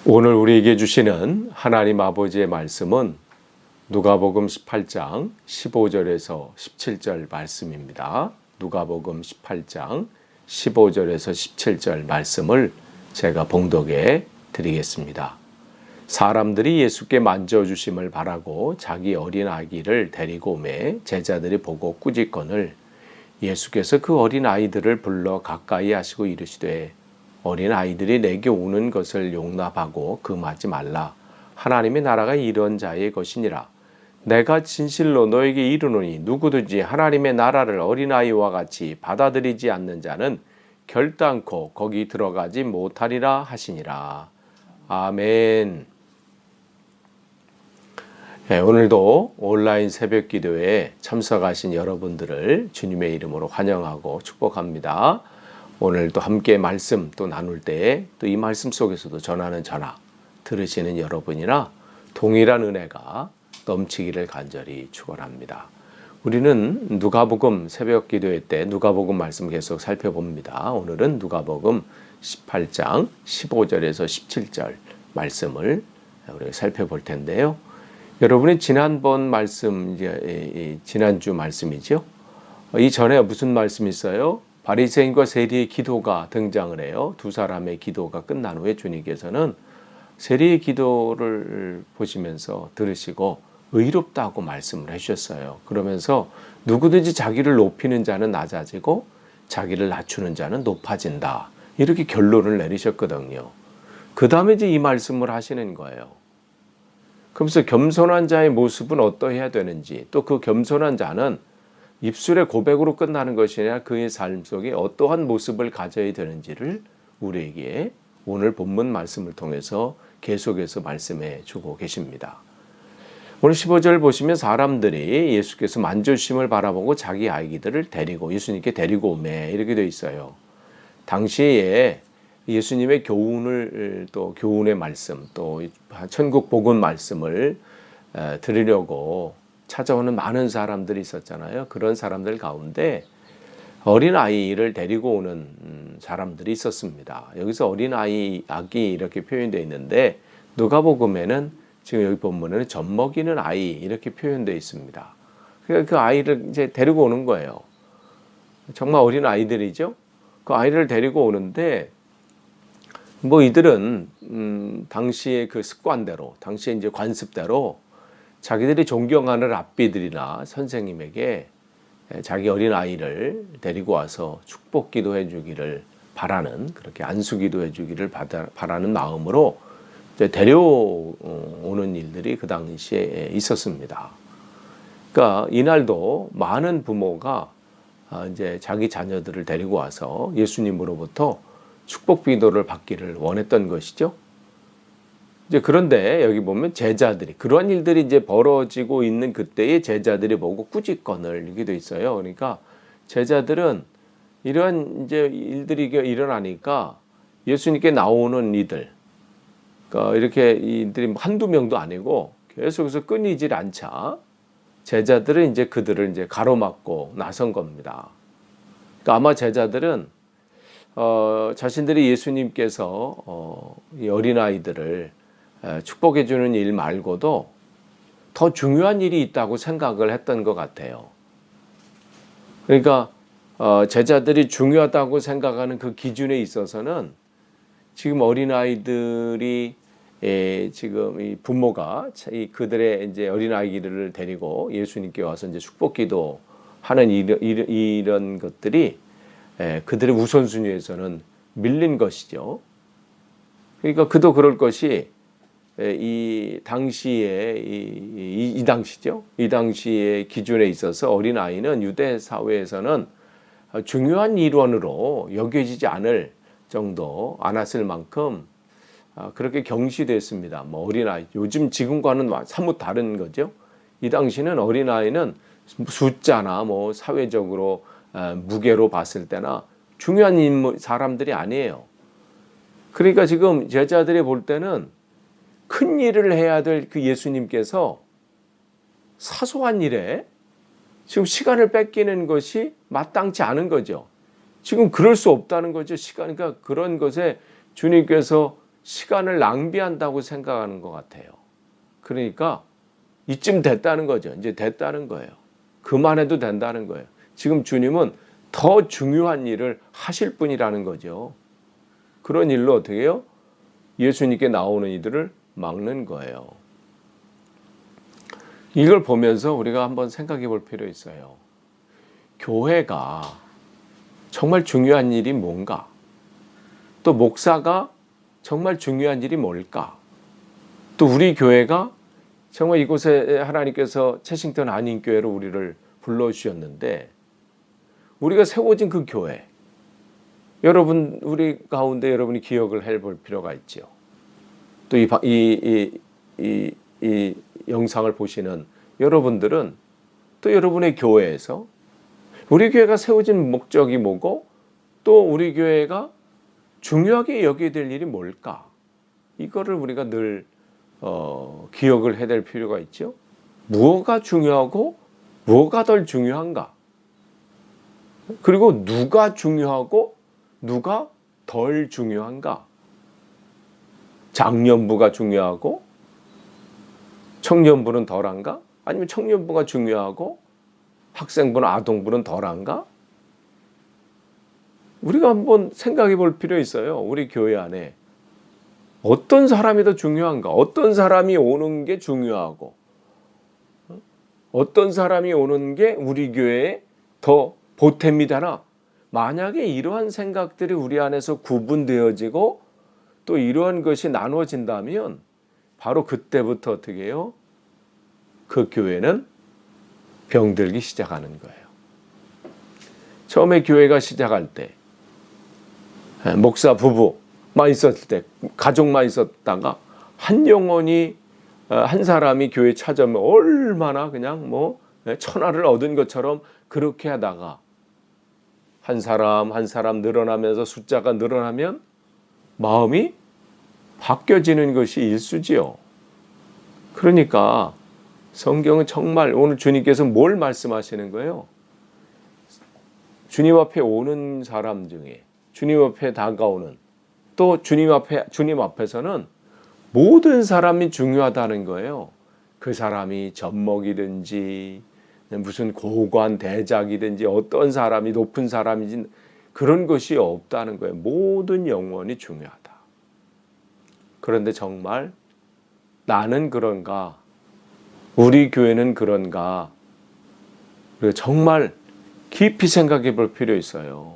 오늘 우리에게 주시는 하나님 아버지의 말씀은 누가복음 18장 15절에서 17절 말씀입니다. 누가복음 18장 15절에서 17절 말씀을 제가 봉독해 드리겠습니다. 사람들이 예수께 만져주심을 바라고 자기 어린 아기를 데리고 오매 제자들이 보고 꾸짖거늘 예수께서 그 어린 아이들을 불러 가까이 하시고 이르시되 어린 아이들이 내게 오는 것을 용납하고 금하지 말라. 하나님의 나라가 이런 자의 것이니라. 내가 진실로 너에게 이르노니 누구든지 하나님의 나라를 어린아이와 같이 받아들이지 않는 자는 결단코 거기 들어가지 못하리라 하시니라. 아멘. 네, 오늘도 온라인 새벽 기도에 참석하신 여러분들을 주님의 이름으로 환영하고 축복합니다. 오늘도 함께 말씀 또 나눌 때 또 이 말씀 속에서도 전하는 전화 들으시는 여러분이나 동일한 은혜가 넘치기를 간절히 축원합니다. 우리는 누가복음 새벽 기도회 때 누가복음 말씀 계속 살펴봅니다. 오늘은 누가복음 18장 15절에서 17절 말씀을 우리가 살펴볼 텐데요. 여러분이 지난번 말씀, 지난주 말씀이죠. 이전에 무슨 말씀이 있어요? 바리새인과 세리의 기도가 등장을 해요. 두 사람의 기도가 끝난 후에 주님께서는 세리의 기도를 보시면서 들으시고 의롭다고 말씀을 해주셨어요. 그러면서 누구든지 자기를 높이는 자는 낮아지고 자기를 낮추는 자는 높아진다. 이렇게 결론을 내리셨거든요. 그 다음에 이제 이 말씀을 하시는 거예요. 그러면서 겸손한 자의 모습은 어떠해야 되는지, 또 그 겸손한 자는 입술의 고백으로 끝나는 것이 아니라 그의 삶 속에 어떠한 모습을 가져야 되는지를 우리에게 오늘 본문 말씀을 통해서 계속해서 말씀해 주고 계십니다. 오늘 15절 보시면 사람들이 예수께서 만져주심을 바라보고 자기 아기들을 데리고 예수님께 데리고 오매 이렇게 되어 있어요. 당시에 예수님의 교훈의 말씀 또 천국 복음 말씀을 들으려고 찾아오는 많은 사람들이 있었잖아요. 그런 사람들 가운데 어린아이를 데리고 오는 사람들이 있었습니다. 여기서 아기 이렇게 표현되어 있는데 누가복음에는 지금 여기 본문에는 젖먹이는 아이 이렇게 표현되어 있습니다. 그러니까 그 아이를 이제 데리고 오는 거예요. 정말 어린 아이들이죠. 그 아이를 데리고 오는데 이들은 당시의 그 습관대로, 당시의 이제 관습대로 자기들이 존경하는 랍비들이나 선생님에게 자기 어린 아이를 데리고 와서 축복 기도해 주기를 바라는, 그렇게 안수 기도해 주기를 바라는 마음으로 데려오는 일들이 그 당시에 있었습니다. 그러니까 이날도 많은 부모가 이제 자기 자녀들을 데리고 와서 예수님으로부터 축복 기도를 받기를 원했던 것이죠. 이제 그런데 여기 보면 제자들이 그러한 일들이 이제 벌어지고 있는 그때의 제자들이 보고 꾸짖거늘 이렇게 돼 있어요. 그러니까 제자들은 이러한 이제 일들이 일어나니까 예수님께 나오는 이들, 그러니까 이렇게 이들이 한두 명도 아니고 계속해서 끊이질 않자 제자들은 이제 그들을 이제 가로막고 나선 겁니다. 그러니까 아마 제자들은 자신들이 예수님께서 이 어린아이들을 축복해 주는 일 말고도 더 중요한 일이 있다고 생각을 했던 것 같아요. 그러니까 제자들이 중요하다고 생각하는 그 기준에 있어서는 지금 어린아이들이 지금 이 부모가 그들의 이제 어린아이들을 데리고 예수님께 와서 이제 축복기도 하는 이런 것들이 그들의 우선순위에서는 밀린 것이죠. 그러니까 그도 그럴 것이 이 당시에 이 당시죠. 이 당시의 기준에 있어서 어린아이는 유대 사회에서는 중요한 일원으로 여겨지지 않을 정도 않았을 만큼 그렇게 경시됐습니다. 어린아이 요즘 지금과는 사뭇 다른 거죠. 이 당시는 어린아이는 숫자나 사회적으로 무게로 봤을 때나 중요한 사람들이 아니에요. 그러니까 지금 제자들이 볼 때는 큰 일을 해야 될 그 예수님께서 사소한 일에 지금 시간을 뺏기는 것이 마땅치 않은 거죠. 지금 그럴 수 없다는 거죠. 그러니까 그런 것에 주님께서 시간을 낭비한다고 생각하는 것 같아요. 그러니까 이쯤 됐다는 거죠. 이제 됐다는 거예요. 그만해도 된다는 거예요. 지금 주님은 더 중요한 일을 하실 분이라는 거죠. 그런 일로 어떻게 해요? 예수님께 나오는 이들을 막는 거예요. 이걸 보면서 우리가 한번 생각해 볼 필요 있어요. 교회가 정말 중요한 일이 뭔가? 또 목사가 정말 중요한 일이 뭘까? 또 우리 교회가 정말 이곳에 하나님께서 채싱턴 한인교회로 우리를 불러주셨는데 우리가 세워진 그 교회, 여러분 우리 가운데 여러분이 기억을 해볼 필요가 있죠. 또 이 영상을 보시는 여러분들은 또 여러분의 교회에서 우리 교회가 세워진 목적이 뭐고 또 우리 교회가 중요하게 여겨야 될 일이 뭘까? 이거를 우리가 늘 기억을 해야 될 필요가 있죠. 무엇가 중요하고 뭐가 덜 중요한가? 그리고 누가 중요하고 누가 덜 중요한가? 장년부가 중요하고 청년부는 덜한가? 아니면 청년부가 중요하고 학생부는 아동부는 덜한가? 우리가 한번 생각해 볼 필요 있어요. 우리 교회 안에 어떤 사람이 더 중요한가? 어떤 사람이 오는 게 중요하고 어떤 사람이 오는 게 우리 교회에 더 보탬이다나? 만약에 이러한 생각들이 우리 안에서 구분되어지고 또 이러한 것이 나눠진다면 바로 그때부터 어떻게 해요? 그 교회는 병들기 시작하는 거예요. 처음에 교회가 시작할 때 목사 부부만 있었을 때 가족만 있었다가 한 영혼이 한 사람이 교회 찾아오면 얼마나 그냥 뭐 천하를 얻은 것처럼 그렇게 하다가 한 사람 한 사람 늘어나면서 숫자가 늘어나면 마음이 바뀌어지는 것이 일수지요. 그러니까 성경은 정말 오늘 주님께서 뭘 말씀하시는 거예요? 주님 앞에 오는 사람 중에 주님 앞에 다가오는 또 주님 앞에서는 모든 사람이 중요하다는 거예요. 그 사람이 젖먹이든지 무슨 고관 대작이든지 어떤 사람이 높은 사람이지 그런 것이 없다는 거예요. 모든 영혼이 중요하다. 그런데 정말 나는 그런가? 우리 교회는 그런가? 정말 깊이 생각해 볼 필요 있어요.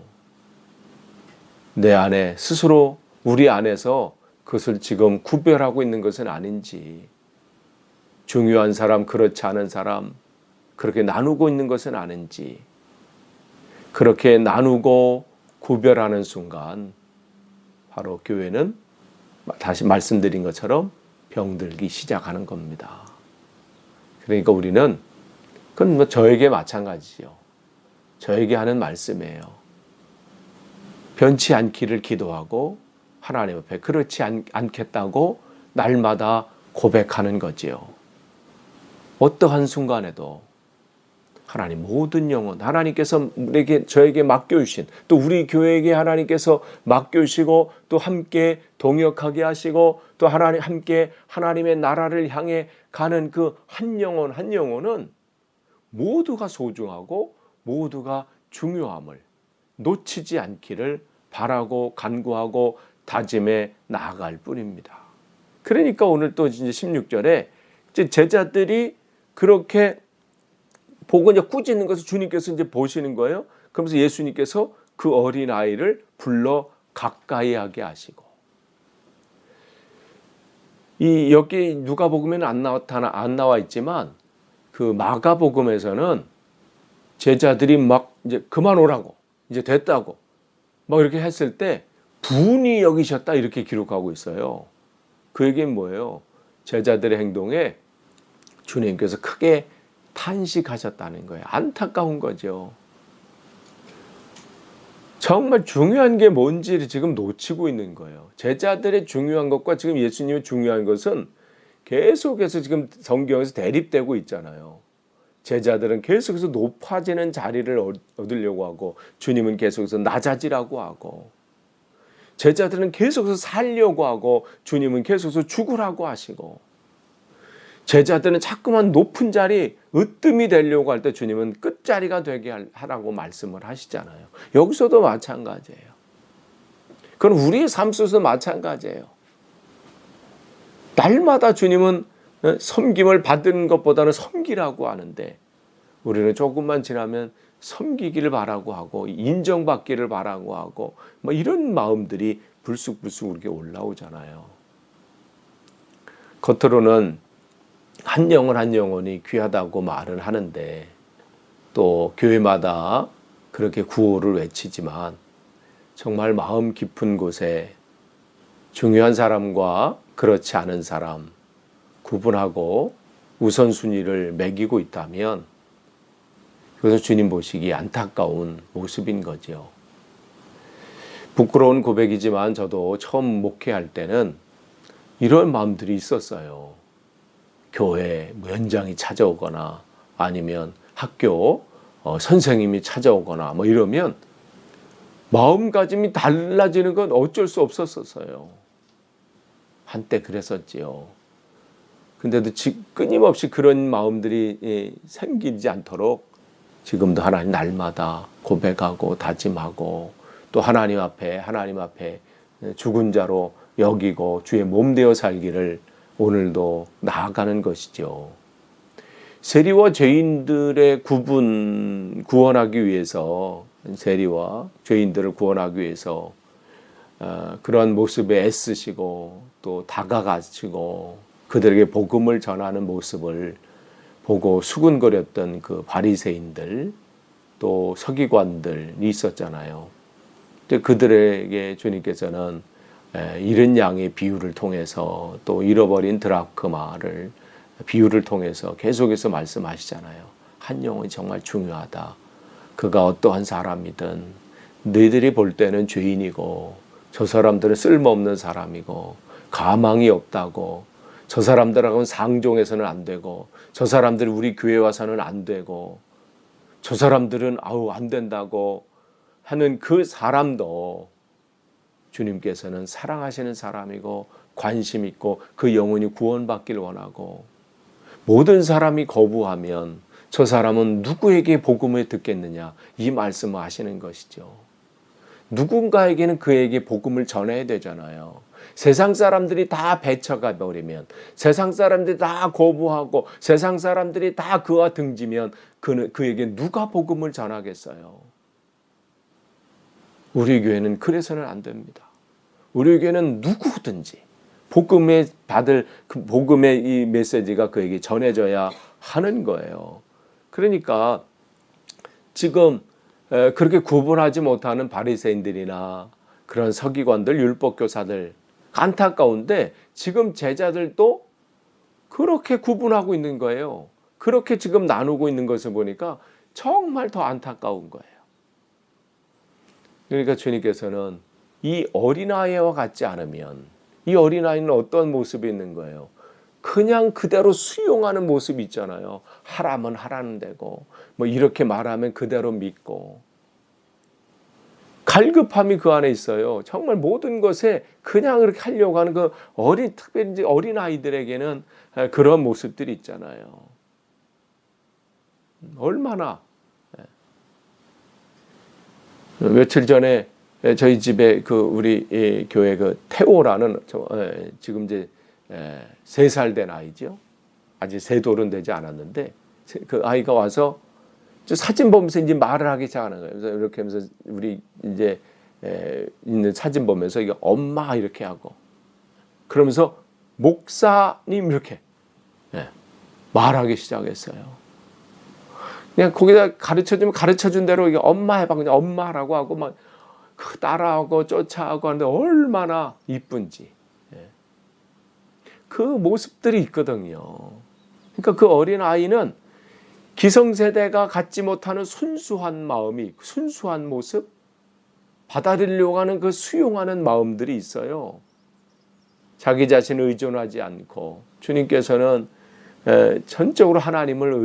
내 안에 스스로 우리 안에서 그것을 지금 구별하고 있는 것은 아닌지, 중요한 사람, 그렇지 않은 사람, 그렇게 나누고 있는 것은 아닌지, 그렇게 나누고 구별하는 순간 바로 교회는 다시 말씀드린 것처럼 병들기 시작하는 겁니다. 그러니까 우리는 그건 뭐 저에게 마찬가지죠. 저에게 하는 말씀이에요. 변치 않기를 기도하고 하나님 앞에 그렇지 않겠다고 날마다 고백하는 거지요. 어떠한 순간에도 하나님 모든 영혼, 하나님께서 저에게 맡겨주신 또 우리 교회에게 하나님께서 맡겨주시고 또 함께 동역하게 하시고 또 함께 하나님의 나라를 향해 가는 그 한 영혼 한 영혼은 모두가 소중하고 모두가 중요함을 놓치지 않기를 바라고 간구하고 다짐해 나아갈 뿐입니다. 그러니까 오늘 또 이제 16절에 제자들이 그렇게 보고 이제 꾸짖는 것을 주님께서 이제 보시는 거예요. 그러면서 예수님께서 그 어린 아이를 불러 가까이 하게 하시고, 여기 누가복음에는 안 나와 있지만 그 마가복음에서는 제자들이 막 이제 그만 오라고 이제 됐다고 막 이렇게 했을 때 분이 여기셨다 이렇게 기록하고 있어요. 그 얘기는 뭐예요? 제자들의 행동에 주님께서 크게 탄식하셨다는 거예요. 안타까운 거죠. 정말 중요한 게 뭔지를 지금 놓치고 있는 거예요. 제자들의 중요한 것과 지금 예수님의 중요한 것은 계속해서 지금 성경에서 대립되고 있잖아요. 제자들은 계속해서 높아지는 자리를 얻으려고 하고 주님은 계속해서 낮아지라고 하고 제자들은 계속해서 살려고 하고 주님은 계속해서 죽으라고 하시고, 제자들은 자꾸만 높은 자리, 으뜸이 되려고 할 때 주님은 끝자리가 되게 하라고 말씀을 하시잖아요. 여기서도 마찬가지예요. 그건 우리의 삶 속에서 마찬가지예요. 날마다 주님은 섬김을 받는 것보다는 섬기라고 하는데, 우리는 조금만 지나면 섬기기를 바라고 하고 인정받기를 바라고 하고 뭐 이런 마음들이 불쑥불쑥 우리에게 올라오잖아요. 겉으로는 한 영혼 한 영혼이 귀하다고 말은 하는데, 또 교회마다 그렇게 구호를 외치지만 정말 마음 깊은 곳에 중요한 사람과 그렇지 않은 사람 구분하고 우선순위를 매기고 있다면 그것은 주님 보시기에 안타까운 모습인 거죠. 부끄러운 고백이지만 저도 처음 목회할 때는 이런 마음들이 있었어요. 교회 연장이 찾아오거나 아니면 학교 선생님이 찾아오거나 뭐 이러면 마음가짐이 달라지는 건 어쩔 수 없었어요. 한때 그랬었지요. 근데도 끊임없이 그런 마음들이 생기지 않도록 지금도 하나님 날마다 고백하고 다짐하고 또 하나님 앞에 죽은 자로 여기고 주의 몸 되어 살기를 오늘도 나아가는 것이죠. 세리와 죄인들의 구원하기 위해서, 세리와 죄인들을 구원하기 위해서 그러한 모습에 애쓰시고 또 다가가시고 그들에게 복음을 전하는 모습을 보고 수군거렸던 그 바리새인들 또 서기관들이 있었잖아요. 근데 그들에게 주님께서는 잃은 양의 비유를 통해서 또 잃어버린 드라크마를 비유를 통해서 계속해서 말씀하시잖아요. 한 영혼이 정말 중요하다. 그가 어떠한 사람이든 너희들이 볼 때는 죄인이고 저 사람들은 쓸모없는 사람이고 가망이 없다고, 저 사람들하고는 상종해서는 안 되고, 저 사람들이 우리 교회 와서는 안 되고, 저 사람들은 안 된다고 하는 그 사람도 주님께서는 사랑하시는 사람이고 관심 있고 그 영혼이 구원받기를 원하고, 모든 사람이 거부하면 저 사람은 누구에게 복음을 듣겠느냐, 이 말씀을 하시는 것이죠. 누군가에게는 그에게 복음을 전해야 되잖아요. 세상 사람들이 다 배척해 버리면, 세상 사람들이 다 거부하고 세상 사람들이 다 그와 등지면 그에게 누가 복음을 전하겠어요? 우리 교회는 그래서는 안 됩니다. 우리 교회는 누구든지 복음의 이 메시지가 그에게 전해져야 하는 거예요. 그러니까 지금 그렇게 구분하지 못하는 바리새인들이나 그런 서기관들, 율법교사들 안타까운데, 지금 제자들도 그렇게 구분하고 있는 거예요. 그렇게 지금 나누고 있는 것을 보니까 정말 더 안타까운 거예요. 그러니까 주님께서는 이 어린아이와 같지 않으면, 이 어린아이는 어떤 모습이 있는 거예요? 그냥 그대로 수용하는 모습이 있잖아요. 하라면 하라는 데고, 뭐 이렇게 말하면 그대로 믿고, 갈급함이 그 안에 있어요. 정말 모든 것에 그냥 그렇게 하려고 하는 특별히 이제 어린 아이들에게는 그런 모습들이 있잖아요. 얼마나. 며칠 전에 저희 집에 우리 교회 태호라는 지금 이제 3살 된 아이죠. 아직 3돌은 되지 않았는데 그 아이가 와서 사진 보면서 이제 말을 하기 시작하는 거예요. 그래서 이렇게 하면서 우리 이제 있는 사진 보면서 이게 엄마 이렇게 하고, 그러면서 목사님 이렇게 말하기 시작했어요. 그냥 거기다 가르쳐주면 가르쳐준 대로 이게 엄마 해봐, 그냥 엄마라고 하고 막 따라하고 쫓아하고 하는데 얼마나 이쁜지 그 모습들이 있거든요. 그러니까 그 어린 아이는 기성세대가 갖지 못하는 순수한 마음이, 순수한 모습, 받아들이려고 하는 그 수용하는 마음들이 있어요. 자기 자신을 의존하지 않고 주님께서는 전적으로 하나님을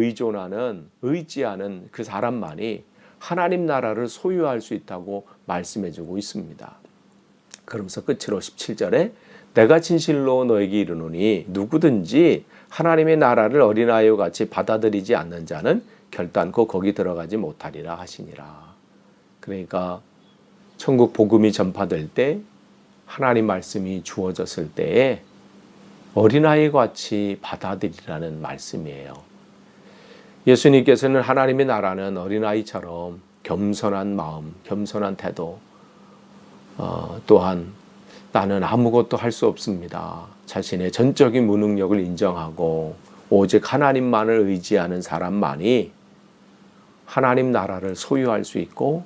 의지하는 그 사람만이 하나님 나라를 소유할 수 있다고 말씀해주고 있습니다. 그러면서 끝으로 17절에 내가 진실로 너에게 이르노니 누구든지 하나님의 나라를 어린아이와 같이 받아들이지 않는 자는 결단코 거기 들어가지 못하리라 하시니라. 그러니까 천국 복음이 전파될 때 하나님 말씀이 주어졌을 때에 어린아이와 같이 받아들이라는 말씀이에요. 예수님께서는 하나님의 나라는 어린아이처럼 겸손한 마음, 겸손한 태도, 또한 나는 아무것도 할 수 없습니다. 자신의 전적인 무능력을 인정하고 오직 하나님만을 의지하는 사람만이 하나님 나라를 소유할 수 있고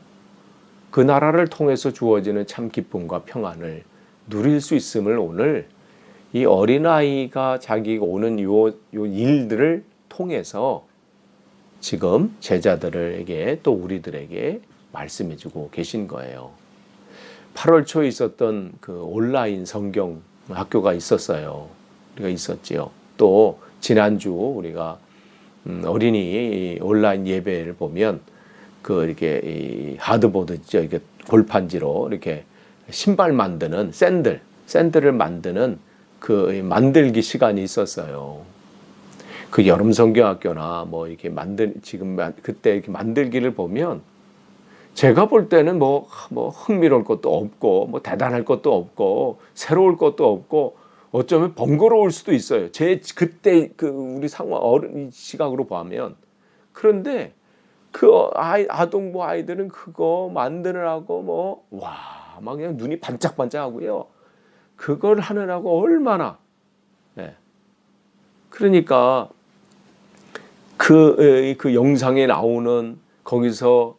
그 나라를 통해서 주어지는 참 기쁨과 평안을 누릴 수 있음을 오늘 이 어린아이가 자기가 오는 요 일들을 통해서 지금 제자들에게 또 우리들에게 말씀해주고 계신 거예요. 8월 초에 있었던 그 온라인 성경 학교가 있었어요. 우리가 있었지요. 또 지난주 우리가 어린이 온라인 예배를 보면 그 이렇게 하드보드 있죠. 이게 골판지로 이렇게 신발 만드는 샌들을 만드는 그 만들기 시간이 있었어요. 그 여름 성경학교나 뭐 이렇게 지금 그때 이렇게 만들기를 보면 제가 볼 때는 뭐 흥미로울 것도 없고 뭐 대단할 것도 없고 새로울 것도 없고 어쩌면 번거로울 수도 있어요. 제 그때 그 우리 상황 어른 시각으로 보면. 그런데 그 아동부 아이들은 그거 만드느라고 막 그냥 눈이 반짝반짝하고요. 그걸 하느라고 얼마나. 네. 그러니까 그 영상에 나오는 거기서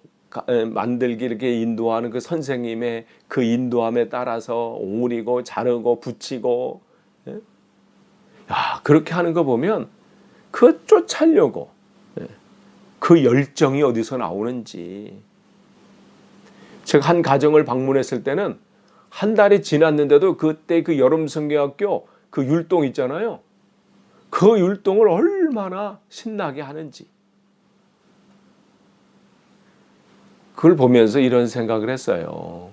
만들기 이렇게 인도하는 그 선생님의 그 인도함에 따라서 오리고 자르고 붙이고, 그렇게 하는 거 보면 그거 쫓으려고 그 열정이 어디서 나오는지. 제가 한 가정을 방문했을 때는 한 달이 지났는데도 그때 그 여름 성경학교 그 율동 있잖아요. 그 율동을 얼마나 신나게 하는지. 그걸 보면서 이런 생각을 했어요.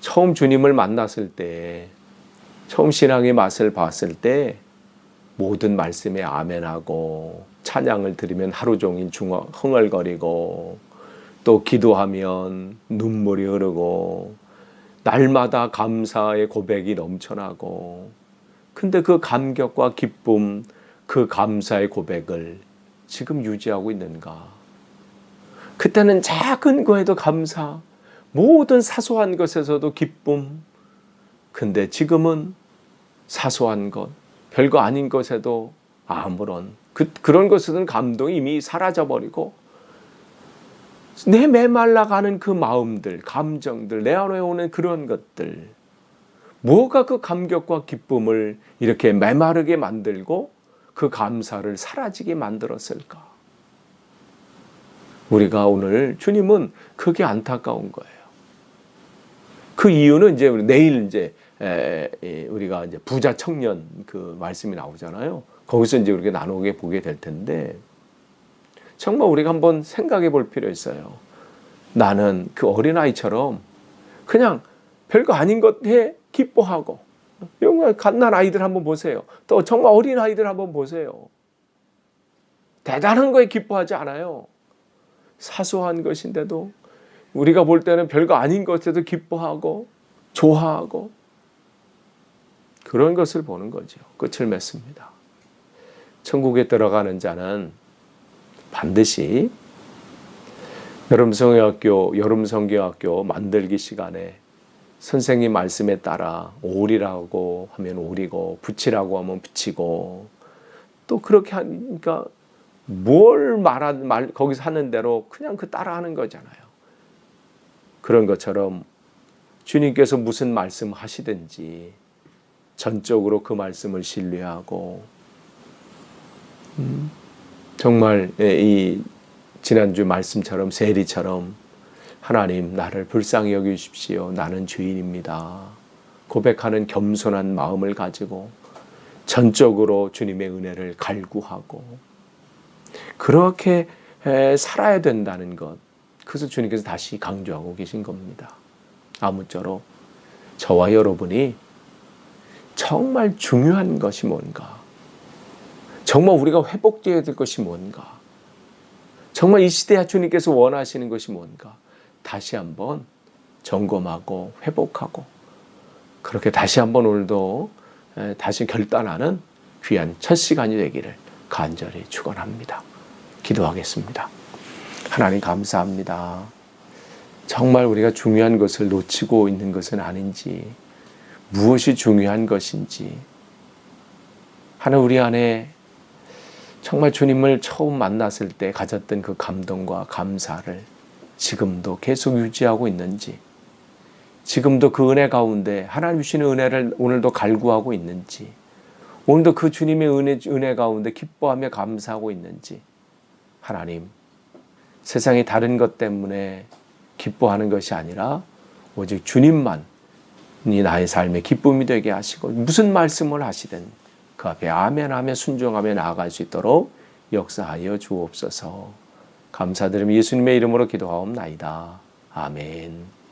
처음 주님을 만났을 때, 처음 신앙의 맛을 봤을 때 모든 말씀에 아멘하고 찬양을 들으면 하루 종일 흥얼거리고 또 기도하면 눈물이 흐르고 날마다 감사의 고백이 넘쳐나고, 근데 그 감격과 기쁨, 그 감사의 고백을 지금 유지하고 있는가? 그때는 작은 거에도 감사, 모든 사소한 것에서도 기쁨. 근데 지금은 사소한 것, 별거 아닌 것에도 아무런 그런 것에는 감동이 이미 사라져버리고 내 메말라가는 그 마음들, 감정들, 내 안에 오는 그런 것들, 뭐가 그 감격과 기쁨을 이렇게 메마르게 만들고 그 감사를 사라지게 만들었을까? 우리가 오늘 주님은 그게 안타까운 거예요. 그 이유는 이제 내일 이제 우리가 이제 부자 청년 그 말씀이 나오잖아요. 거기서 이제 우리가 나누게 보게 될 텐데, 정말 우리가 한번 생각해 볼 필요 있어요. 나는 그 어린아이처럼 그냥 별거 아닌 것에 기뻐하고, 정말 갓난 아이들 한번 보세요. 또 정말 어린 아이들 한번 보세요. 대단한 거에 기뻐하지 않아요. 사소한 것인데도 우리가 볼 때는 별거 아닌 것에도 기뻐하고 좋아하고 그런 것을 보는 거죠. 끝을 맺습니다. 천국에 들어가는 자는 반드시 여름 성경학교 만들기 시간에 선생님 말씀에 따라 오리라고 하면 오리고 붙이라고 하면 붙이고, 또 그렇게 하니까 뭘 거기서 하는 대로 그냥 그 따라하는 거잖아요. 그런 것처럼 주님께서 무슨 말씀 하시든지 전적으로 그 말씀을 신뢰하고, 정말 이 지난주 말씀처럼 세리처럼 하나님 나를 불쌍히 여기십시오. 나는 죄인입니다. 고백하는 겸손한 마음을 가지고 전적으로 주님의 은혜를 갈구하고 그렇게 살아야 된다는 것. 그래서 주님께서 다시 강조하고 계신 겁니다. 아무쪼록 저와 여러분이 정말 중요한 것이 뭔가, 정말 우리가 회복되어야 될 것이 뭔가, 정말 이 시대에 주님께서 원하시는 것이 뭔가 다시 한번 점검하고 회복하고 그렇게 다시 한번 오늘도 다시 결단하는 귀한 첫 시간이 되기를 간절히 축원합니다. 기도하겠습니다. 하나님 감사합니다. 정말 우리가 중요한 것을 놓치고 있는 것은 아닌지, 무엇이 중요한 것인지, 하나님 우리 안에 정말 주님을 처음 만났을 때 가졌던 그 감동과 감사를 지금도 계속 유지하고 있는지, 지금도 그 은혜 가운데 하나님 주시는 은혜를 오늘도 갈구하고 있는지, 오늘도 그 주님의 은혜 가운데 기뻐하며 감사하고 있는지, 하나님 세상의 다른 것 때문에 기뻐하는 것이 아니라 오직 주님만이 나의 삶의 기쁨이 되게 하시고, 무슨 말씀을 하시든 그 앞에 아멘하며 순종하며 나아갈 수 있도록 역사하여 주옵소서. 감사드리며 예수님의 이름으로 기도하옵나이다. 아멘.